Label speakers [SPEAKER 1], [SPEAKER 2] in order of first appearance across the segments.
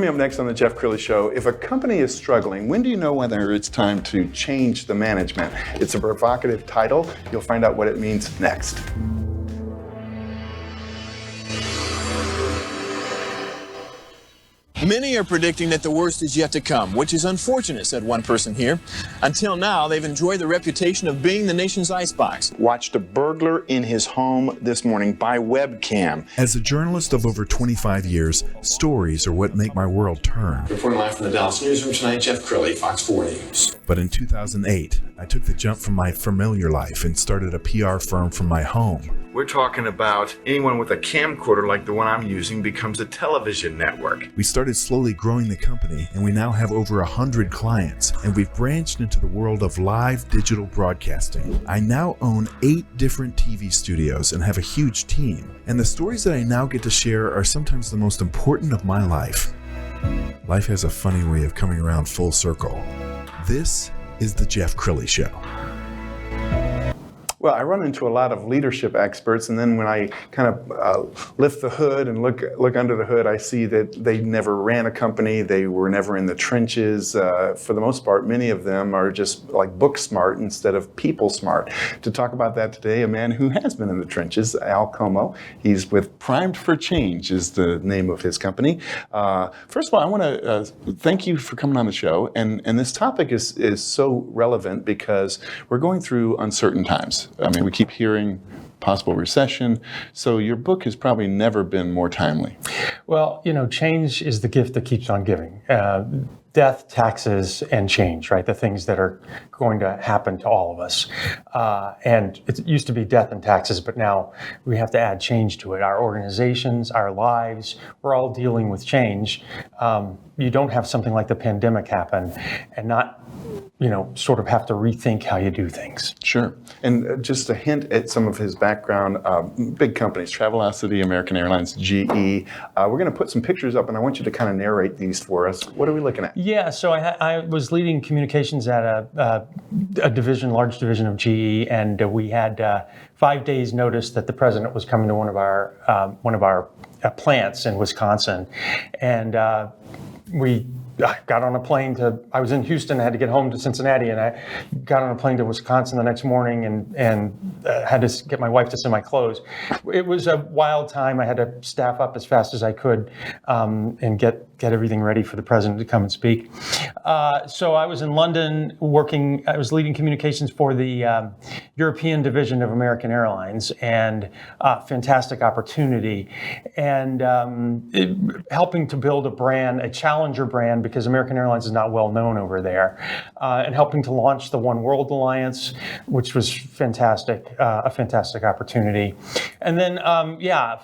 [SPEAKER 1] Coming up next on the Jeff Crilley Show, if a company is struggling, when do you know whether it's time to change the management? It's a provocative title. You'll find out what it means next.
[SPEAKER 2] Many are predicting that the worst is yet to come, which is unfortunate, said one person here. Until now, they've enjoyed the reputation of being the nation's icebox.
[SPEAKER 1] Watched a burglar in his home this morning by webcam.
[SPEAKER 3] As a journalist of over 25 years, stories are what make my world turn.
[SPEAKER 2] Reporting live from the Dallas newsroom tonight, Jeff Crilley, Fox 4 News.
[SPEAKER 3] But in 2008, I took the jump from my familiar life and started a PR firm from my home.
[SPEAKER 1] We're talking about anyone with a camcorder like the one I'm using becomes a television network.
[SPEAKER 3] We started slowly growing the company, and we now have over 100 clients, and we've branched into the world of live digital broadcasting. I now own 8 different TV studios and have a huge team, and the stories that I now get to share are sometimes the most important of my life. Life has a funny way of coming around full circle. This is the Jeff Crilley Show.
[SPEAKER 1] Well, I run into a lot of leadership experts, and then when I kind of lift the hood and look under the hood, I see that they never ran a company. They were never in the trenches. For the most part, many of them are just like book smart instead of people smart. To talk about that today, a man who has been in the trenches, Al Comeaux. He's with Primed for Change is the name of his company. First of all, I want to thank you for coming on the show. And this topic is so relevant because we're going through uncertain times. I mean, we keep hearing possible recession. So your book has probably never been more timely.
[SPEAKER 4] Well, you know, change is the gift that keeps on giving. Death, taxes, and change, right? The things that are going to happen to all of us. And it used to be death and taxes, but now we have to add change to it. Our organizations, our lives, we're all dealing with change. You don't have something like the pandemic happen and not, sort of have to rethink how you do things.
[SPEAKER 1] Sure. And just a hint at some of his background, big companies, Travelocity, American Airlines, GE. We're going to put some pictures up, and I want you to kind of narrate these for us. What are we looking at?
[SPEAKER 4] Yeah, so I was leading communications at a large division of GE, and we had 5 days notice that the president was coming to one of our plants in Wisconsin, and I got on a plane I was in Houston, I had to get home to Cincinnati, and I got on a plane to Wisconsin the next morning and had to get my wife to send my clothes. It was a wild time. I had to staff up as fast as I could and get everything ready for the president to come and speak. So I was in London I was leading communications for the European division of American Airlines, and fantastic opportunity, and helping to build a challenger brand, because American Airlines is not well known over there, and helping to launch the One World Alliance, which was fantastic, a fantastic opportunity. And then,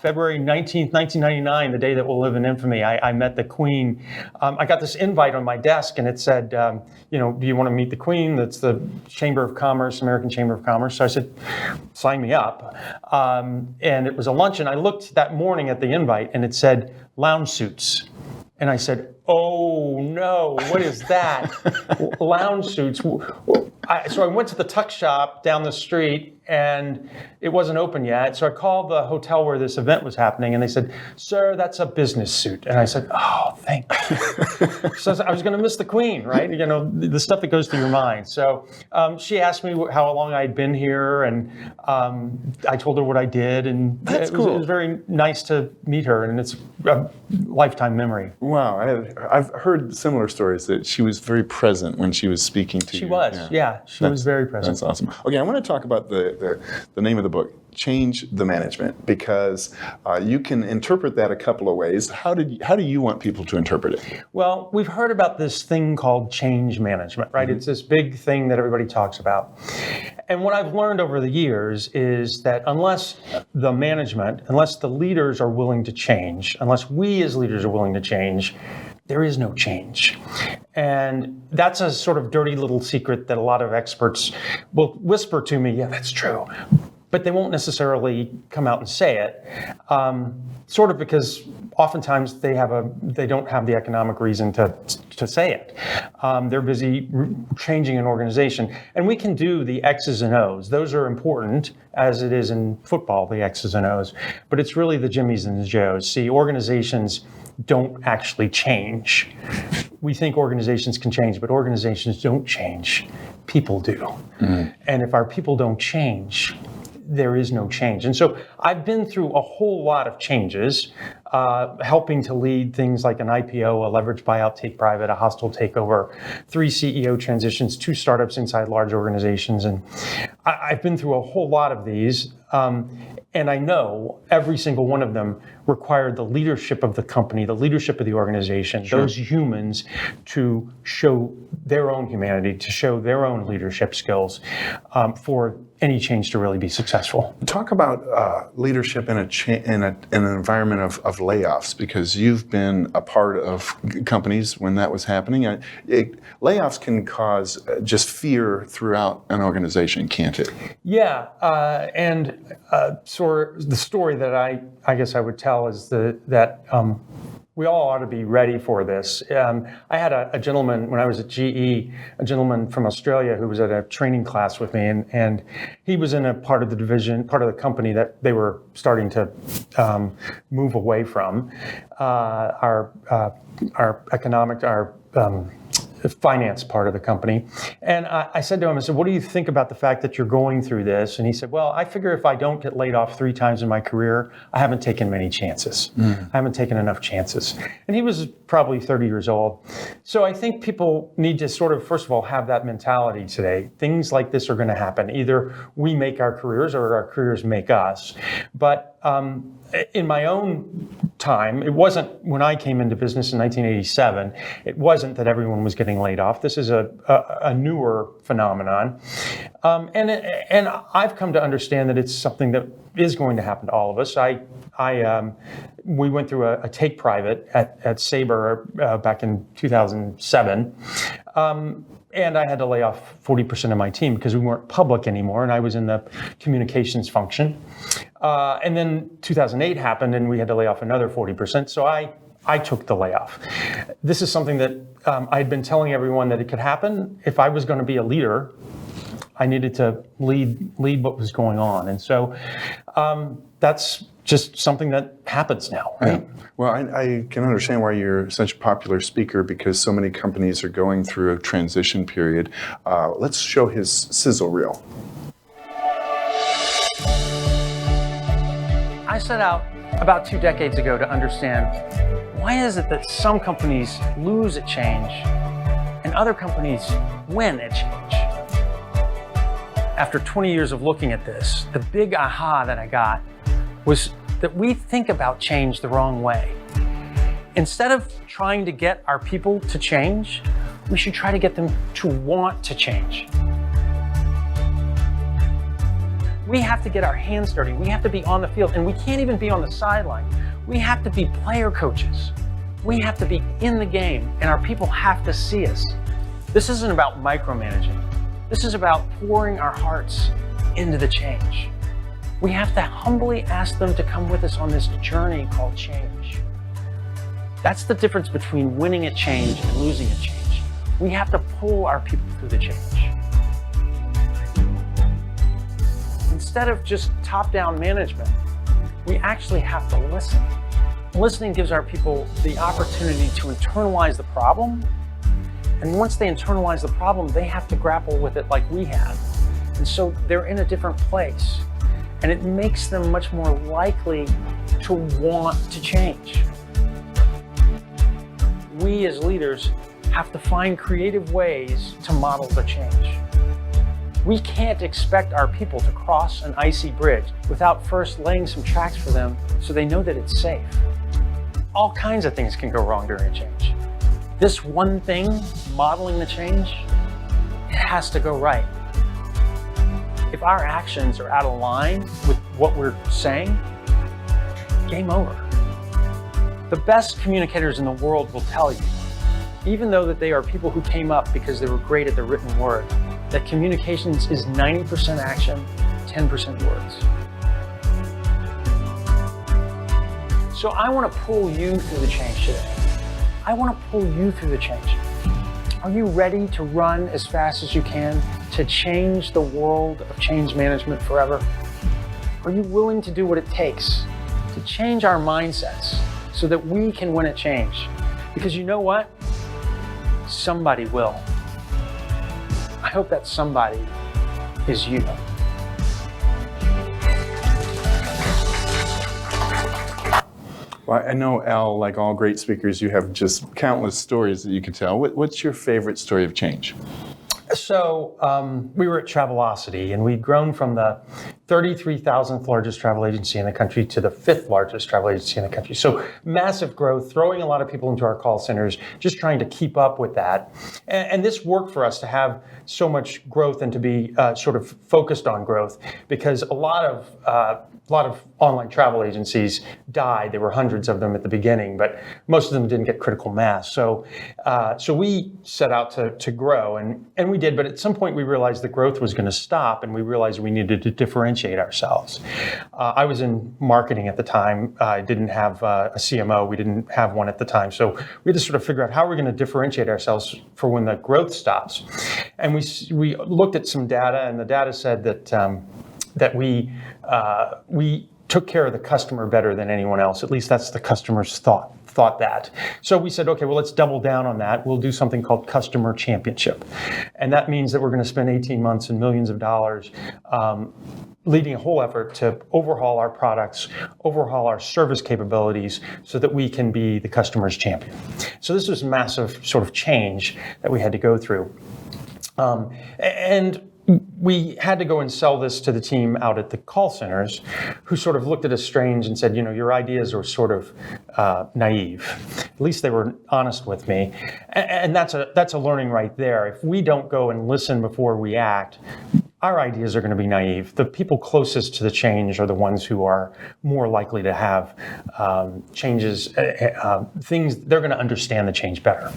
[SPEAKER 4] February 19th, 1999, the day that will live in infamy, I met the Queen. I got this invite on my desk, and it said, do you want to meet the Queen? That's the Chamber of Commerce, American Chamber of Commerce. So I said, sign me up. And it was a luncheon. I looked that morning at the invite, and it said lounge suits. And I said, oh no, what is that? Lounge suits. So I went to the tuck shop down the street, and it wasn't open yet. So I called the hotel where this event was happening, and they said, sir, that's a business suit. And I said, oh, thank you. So I was going to miss the Queen, right? The stuff that goes through your mind. So she asked me how long I'd been here, and I told her what I did, and
[SPEAKER 1] That's cool.
[SPEAKER 4] It was very nice to meet her, and it's a lifetime memory.
[SPEAKER 1] Wow, I've heard similar stories that she was very present when she was speaking to you.
[SPEAKER 4] She was, yeah. She was very present.
[SPEAKER 1] That's awesome. Okay, I want to talk about the name of the book, Change the Management, because you can interpret that a couple of ways. How do you want people to interpret it?
[SPEAKER 4] Well, we've heard about this thing called change management, right? Mm-hmm. It's this big thing that everybody talks about. And what I've learned over the years is that unless the leaders are willing to change, unless we as leaders are willing to change, there is no change. And that's a sort of dirty little secret that a lot of experts will whisper to me, yeah, that's true. But they won't necessarily come out and say it, sort of because oftentimes they don't have the economic reason to say it. They're busy changing an organization. And we can do the X's and O's. Those are important, as it is in football, the X's and O's. But it's really the Jimmies and the Joes. See, organizations don't actually change. We think organizations can change, but organizations don't change. People do. And if our people don't change, there is no change. And so I've been through a whole lot of changes, helping to lead things like an IPO, a leveraged buyout take private, a hostile takeover, 3 CEO transitions, 2 startups inside large organizations. And I've been through a whole lot of these. And I know every single one of them required the leadership of the company, the leadership of the organization, those humans to show their own humanity, to show their own leadership skills for any change to really be successful.
[SPEAKER 1] Talk about leadership in an environment of layoffs, because you've been a part of companies when that was happening. Layoffs can cause just fear throughout an organization, can't it?
[SPEAKER 4] Yeah, so the story that I guess I would tell is that we all ought to be ready for this. I had a gentleman when I was at GE, a gentleman from Australia who was at a training class with me, and he was in a part of the division, part of the company that they were starting to move away from. Our finance part of the company. And I said to him, I said, what do you think about the fact that you're going through this? And he said, well, I figure if I don't get laid off 3 times in my career, I haven't taken many chances. I haven't taken enough chances. And he was probably 30 years old. So I think people need to sort of, first of all, have that mentality today. Things like this are going to happen. Either we make our careers or our careers make us. But in my own time, it wasn't, when I came into business in 1987, it wasn't that everyone was getting laid off. This is a newer phenomenon. And I've come to understand that it's something that is going to happen to all of us. We went through a take private at Sabre back in 2007. And I had to lay off 40% of my team because we weren't public anymore, and I was in the communications function. And then 2008 happened, and we had to lay off another 40%. So I took the layoff. This is something that I had been telling everyone that it could happen. If I was going to be a leader, I needed to lead what was going on. And so that's just something that happens now, right?
[SPEAKER 1] Yeah. Well, I can understand why you're such a popular speaker, because so many companies are going through a transition period. Let's show his sizzle reel.
[SPEAKER 4] I set out about 2 decades ago to understand, why is it that some companies lose at change and other companies win at change? After 20 years of looking at this, the big aha that I got was that we think about change the wrong way. Instead of trying to get our people to change, we should try to get them to want to change. We have to get our hands dirty. We have to be on the field, and we can't even be on the sideline. We have to be player coaches. We have to be in the game, and our people have to see us. This isn't about micromanaging. This is about pouring our hearts into the change. We have to humbly ask them to come with us on this journey called change. That's the difference between winning at change and losing at change. We have to pull our people through the change. Instead of just top-down management, we actually have to listen. Listening gives our people the opportunity to internalize the problem. And once they internalize the problem, they have to grapple with it like we have. And so they're in a different place. And it makes them much more likely to want to change. We as leaders have to find creative ways to model the change. We can't expect our people to cross an icy bridge without first laying some tracks for them so they know that it's safe. All kinds of things can go wrong during a change. This one thing, modeling the change, it has to go right. If our actions are out of line with what we're saying, game over. The best communicators in the world will tell you, even though that they are people who came up because they were great at the written word, that communications is 90% action, 10% words. So I want to pull you through the change today. I want to pull you through the change. Are you ready to run as fast as you can to change the world of change management forever? Are you willing to do what it takes to change our mindsets so that we can win at change. Because you know what? Somebody will. I hope that somebody is you.
[SPEAKER 1] Well, I know, Al, like all great speakers, you have just countless stories that you could tell. What's your favorite story of change?
[SPEAKER 4] So we were at Travelocity, and we'd grown from the 33,000th largest travel agency in the country to the 5th largest travel agency in the country. So massive growth, throwing a lot of people into our call centers, just trying to keep up with that. And this worked for us to have so much growth and to be sort of focused on growth, because a lot of online travel agencies died. There were hundreds of them at the beginning, but most of them didn't get critical mass. So we set out to grow, and we did. But at some point, we realized the growth was going to stop, and we realized we needed to differentiate ourselves. I was in marketing at the time. I didn't have a CMO. We didn't have one at the time. So we had to sort of figure out how we're going to differentiate ourselves for when the growth stops. And we looked at some data, and the data said that we took care of the customer better than anyone else. At least that's the customer's thought that. So we said, okay, well, let's double down on that. We'll do something called Customer Championship. And that means that we're going to spend 18 months and millions of dollars leading a whole effort to overhaul our products, overhaul our service capabilities so that we can be the customer's champion. So this was massive sort of change that we had to go through. And we had to go and sell this to the team out at the call centers, who sort of looked at us strange and said, your ideas are sort of naive. At least they were honest with me. And that's a learning right there. If we don't go and listen before we act, our ideas are going to be naive. The people closest to the change are the ones who are more likely to have changes, things, they're going to understand the change better.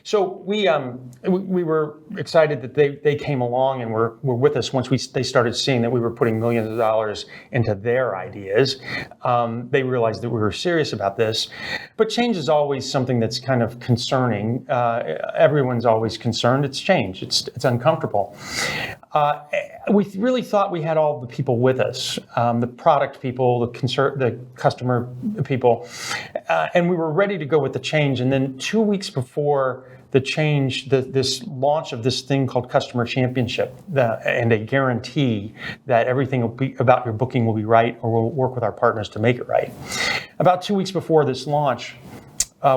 [SPEAKER 4] So we were excited that they came along and were with us once they started seeing that we were putting millions of dollars into their ideas. They realized that we were serious about this. But change is always something that's kind of concerning. Everyone's always concerned. It's change. It's uncomfortable. We really thought we had all the people with us, the product people, the customer people, and we were ready to go with the change. And then 2 weeks before the change, this launch of this thing called Customer Championship, and a guarantee that everything about your booking will be right, or we'll work with our partners to make it right. About 2 weeks before this launch,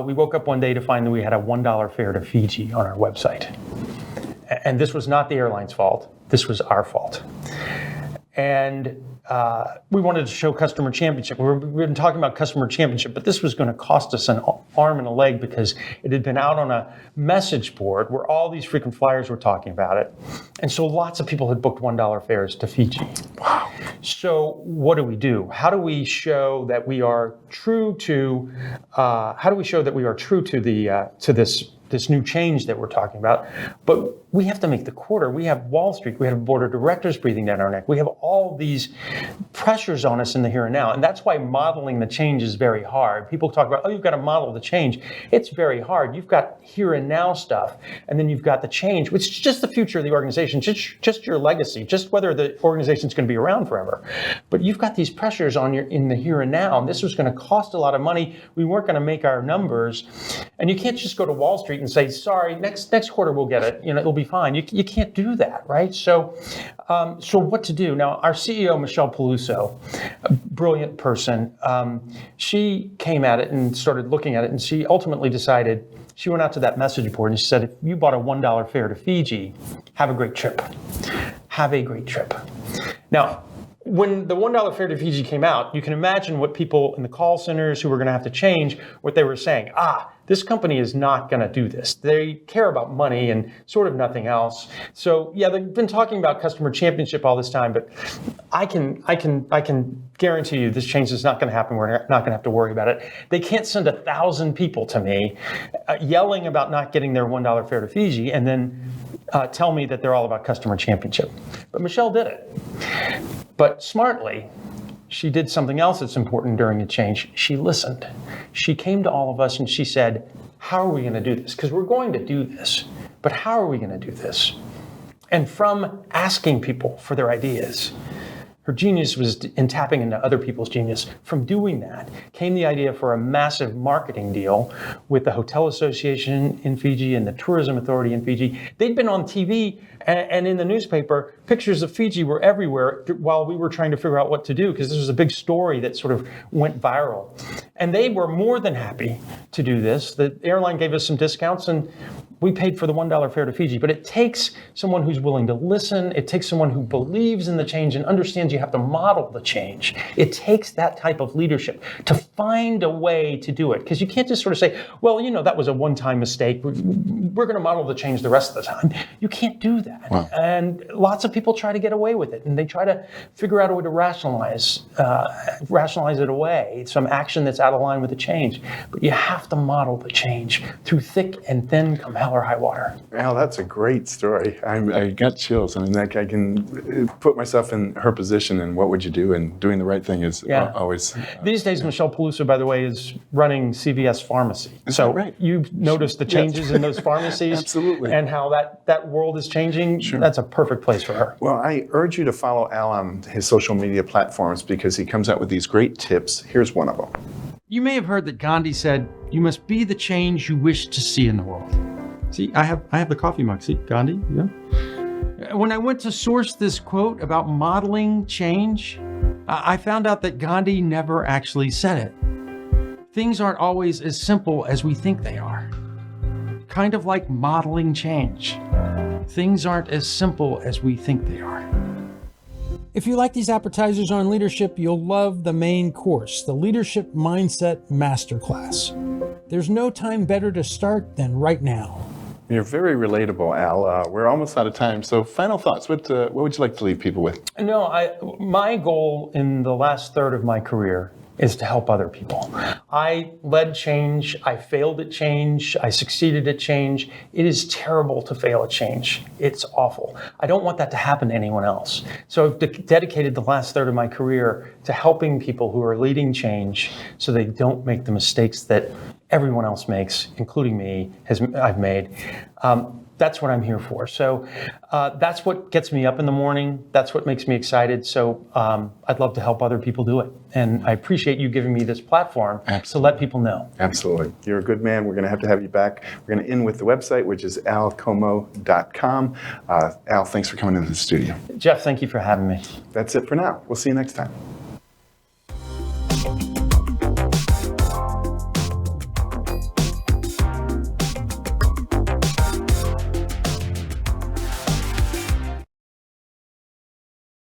[SPEAKER 4] we woke up one day to find that we had a $1 fare to Fiji on our website. And this was not the airline's fault. This was our fault. And we wanted to show Customer Championship. We've been talking about Customer Championship, but this was going to cost us an arm and a leg, because it had been out on a message board where all these frequent flyers were talking about it. And so lots of people had booked $1 fares to Fiji. Wow. So what do? How do we show that we are true to, this new change that we're talking about? But we have to make the quarter. We have Wall Street. We have a board of directors breathing down our neck. We have all these pressures on us in the here and now. And that's why modeling the change is very hard. People talk about, you've got to model the change. It's very hard. You've got here and now stuff, and then you've got the change, which is just the future of the organization, just your legacy, just whether the organization's going to be around forever. But you've got these pressures in the here and now, and this was going to cost a lot of money. We weren't going to make our numbers. And you can't just go to Wall Street and say, sorry, next quarter we'll get it. It'll be fine. You can't do that, right? So what to do? Now, our CEO, Michelle Peluso, a brilliant person, she came at it and started looking at it, and she ultimately decided, she went out to that message board and she said, if you bought a $1 fare to Fiji, have a great trip. Have a great trip. Now, when the $1 fare to Fiji came out, you can imagine what people in the call centers who were going to have to change, what they were saying. This company is not going to do this. They care about money and sort of nothing else. So yeah, they've been talking about Customer Championship all this time, but I can guarantee you this change is not going to happen. We're not going to have to worry about it. They can't send 1,000 people to me yelling about not getting their $1 fare to Fiji and then tell me that they're all about Customer Championship. But Michelle did it. But smartly, she did something else that's important during the change. She listened. She came to all of us and she said, how are we going to do this? Because we're going to do this, but how are we going to do this? And from asking people for their ideas, Her genius was in tapping into other people's genius. From doing that came the idea for a massive marketing deal with the Hotel Association in Fiji and the Tourism Authority in Fiji. They'd been on TV and in the newspaper. Pictures of Fiji were everywhere while we were trying to figure out what to do, because this was a big story that sort of went viral. And they were more than happy to do this. The airline gave us some discounts, and we paid for the $1 fare to Fiji. But it takes someone who's willing to listen. It takes someone who believes in the change and understands you have to model the change. It takes that type of leadership to find a way to do it. Because you can't just sort of say, well, that was a one-time mistake. We're going to model the change the rest of the time. You can't do that.
[SPEAKER 1] Wow.
[SPEAKER 4] And lots of people try to get away with it. And they try to figure out a way to rationalize it away, some action that's out of line with the change. But you have to model the change through thick and thin, come hell or high water.
[SPEAKER 1] Al, that's a great story. I got chills. I mean, like, I can put myself in her position, and what would you do? And doing the right thing is always.
[SPEAKER 4] These days, Michelle Peluso, by the way, is running CVS Pharmacy.
[SPEAKER 1] Is
[SPEAKER 4] so
[SPEAKER 1] that right?
[SPEAKER 4] You've noticed the changes in those pharmacies.
[SPEAKER 1] Absolutely.
[SPEAKER 4] And how that world is changing.
[SPEAKER 1] Sure.
[SPEAKER 4] That's a perfect place for her.
[SPEAKER 1] Well, I urge you to follow Al on his social media platforms, because he comes out with these great tips. Here's one of them.
[SPEAKER 5] You may have heard that Gandhi said, "You must be the change you wish to see in the world." See, I have the coffee mug. See, Gandhi, yeah. When I went to source this quote about modeling change, I found out that Gandhi never actually said it. Things aren't always as simple as we think they are. Kind of like modeling change. Things aren't as simple as we think they are.
[SPEAKER 6] If you like these appetizers on leadership, you'll love the main course, the Leadership Mindset Masterclass. There's no time better to start than right now.
[SPEAKER 1] You're very relatable, Al. We're almost out of time. So final thoughts. What would you like to leave people with?
[SPEAKER 4] No, my goal in the last third of my career is to help other people. I led change. I failed at change. I succeeded at change. It is terrible to fail at change. It's awful. I don't want that to happen to anyone else. So I've dedicated the last third of my career to helping people who are leading change so they don't make the mistakes that everyone else makes, including me, I've made. That's what I'm here for. So that's what gets me up in the morning. That's what makes me excited. So I'd love to help other people do it. And I appreciate you giving me this platform to let people know.
[SPEAKER 1] Absolutely. You're a good man. We're going to have you back. We're going to end with the website, which is alcomeaux.com. Al, thanks for coming into the studio.
[SPEAKER 4] Jeff, thank you for having me.
[SPEAKER 1] That's it for now. We'll see you next time.